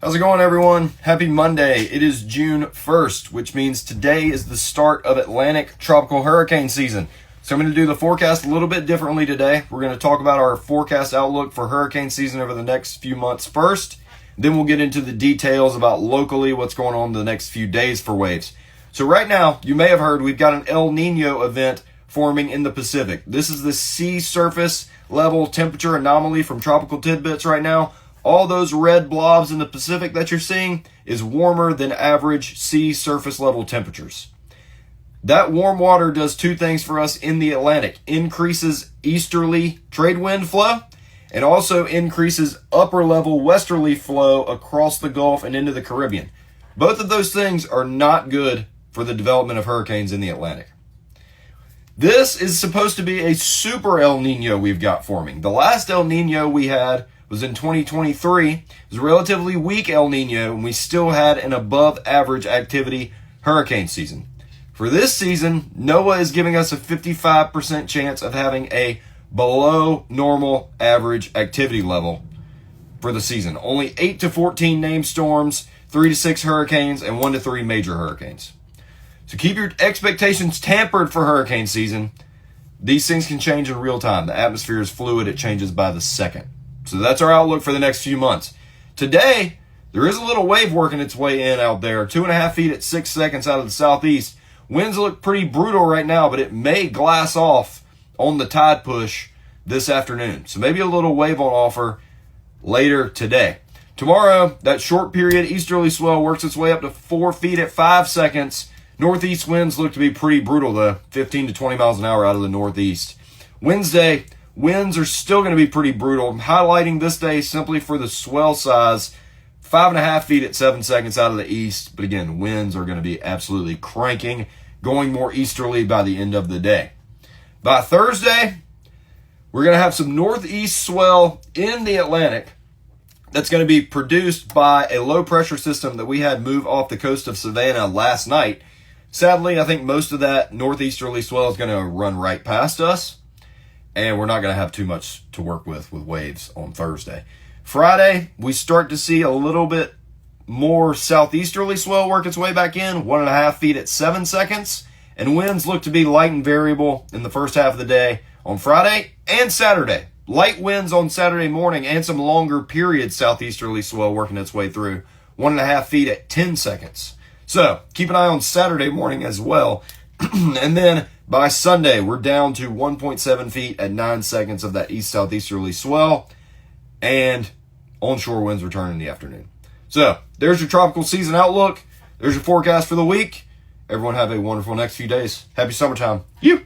How's it going, everyone? Happy Monday. It is June 1st, which means today is the start of Atlantic tropical hurricane season. So I'm going to do the forecast a little bit differently today. We're going to talk about our forecast outlook for hurricane season over the next few months first. Then we'll get into the details about locally what's going on the next few days for waves. So right now, you may have heard we've got an El Nino event forming in the Pacific. This is the sea surface level temperature anomaly from Tropical Tidbits right now. All those red blobs in the Pacific that you're seeing is warmer than average sea surface level temperatures. That warm water does two things for us in the Atlantic. Increases easterly trade wind flow and also increases upper level westerly flow across the Gulf and into the Caribbean. Both of those things are not good for the development of hurricanes in the Atlantic. This is supposed to be a super El Nino we've got forming. The last El Nino we had was in 2023. It was a relatively weak El Nino, and we still had an above average activity hurricane season. For this season, NOAA is giving us a 55% chance of having a below normal average activity level for the season. Only 8 to 14 named storms, 3 to 6 hurricanes, and 1 to 3 major hurricanes. So keep your expectations tempered for hurricane season. These things can change in real time. The atmosphere is fluid. It changes by the second. So that's our outlook for the next few months. Today, there is a little wave working its way in out there. 2.5 feet at 6 seconds out of the southeast. Winds look pretty brutal right now, but it may glass off on the tide push this afternoon. So maybe a little wave on offer later today. Tomorrow, that short period easterly swell works its way up to 4 feet at 5 seconds. Northeast winds look to be pretty brutal, though. 15 to 20 miles an hour out of the northeast. Wednesday, winds are still going to be pretty brutal. I'm highlighting this day simply for the swell size. 5.5 feet at 7 seconds out of the east. But again, winds are going to be absolutely cranking, going more easterly by the end of the day. By Thursday, we're going to have some northeast swell in the Atlantic that's going to be produced by a low pressure system that we had move off the coast of Savannah last night. Sadly, I think most of that northeasterly swell is going to run right past us, and we're not going to have too much to work with waves on Thursday. Friday, we start to see a little bit more southeasterly swell work its way back in, 1.5 feet at 7 seconds, and winds look to be light and variable in the first half of the day on Friday and Saturday. Light winds on Saturday morning and some longer period southeasterly swell working its way through, 1.5 feet at 10 seconds. So keep an eye on Saturday morning as well. And then by Sunday, we're down to 1.7 feet at 9 seconds of that east-southeasterly swell, and onshore winds return in the afternoon. So there's your tropical season outlook. There's your forecast for the week. Everyone have a wonderful next few days. Happy summertime. You.